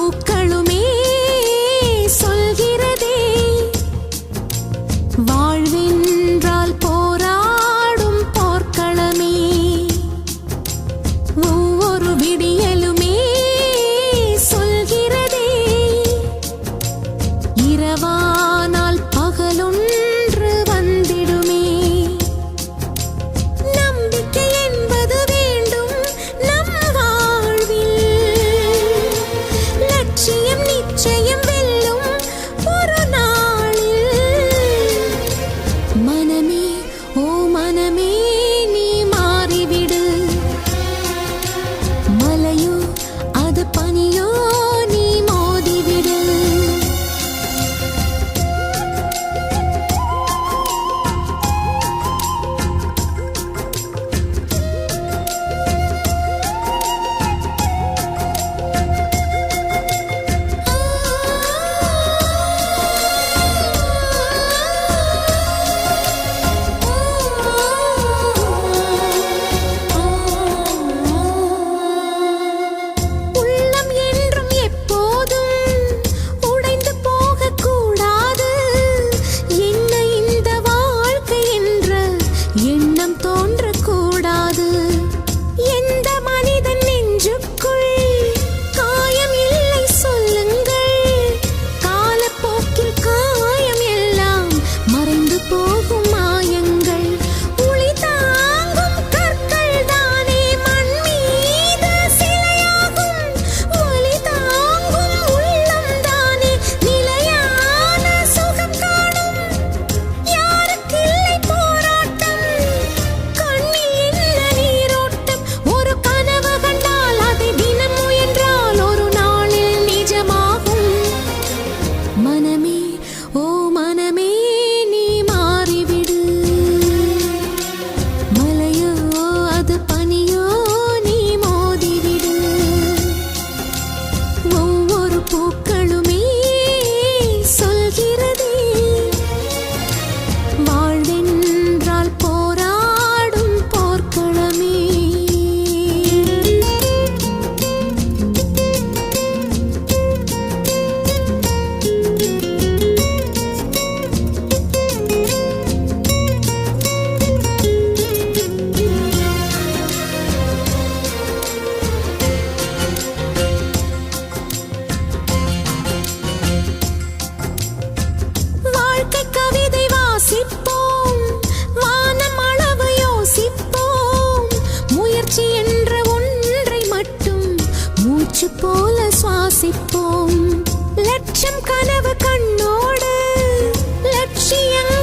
பூக்களுமே சொல்கிறதே வாழ்வென்றால் போராடும் போர்க்களமே ஒவ்வொரு விடியலுமே சொல்கிறதே இரவானால் பகலொன்று வந்திடுமே நம்பிக்கை என்பது வேண்டும் நம் வாழ்வில் லட்சியம் நிச்சயம் வெல்லும் ஒரு நாளில் மனமே ஓ மனமே நீ மாறிவிடு மலையோ அது பனியோ நீ மோதிவிடு உள்ளம் என்றும் எப்போதும் உடைந்து போகக்கூடாது என்ன இந்த வாழ்க்கை என்ற எண்ணம் தோன்றக்கூடாது எந்த மனிதன் நெஞ்சுக்குள் காயம் இல்லை சொல்லுங்கள் காலப்போக்கில் காயம் எல்லாம் மறைந்து போகும் மாயங்கள் உளி தாங்கும் கற்கள் தானே மண் மீது சிலையாகும் ஒளி தாங்கும் உள்ளம் தானே நிலையான சுகம் காணும் யாருக்கில்லை போராட்டம் கண்ணில் என்ன நீரோட்டம் ஒரு கனவு கண்டால் அதை தினம் முயன்றால் ஒரு நாளில் நிஜமாகும் மனமே ஓ மனமே நீ மாறிவிடு மலையோ அது பனியோ நீ மோதிவிடு ஒவ்வொரு பூக்களுமே சொல்கிறதே வாழ்வென்றால் போராடும் போர்க்களமே வாழ்க்கை கவிதை வாசிப்போம் வானம் அளவு யோசிப்போம் முயற்சி என்ற ஒன்றை மட்டும் மூச்சு போல சுவாசிப்போம் லட்சம் கனவு கண்ணோடு லட்சியங்கள்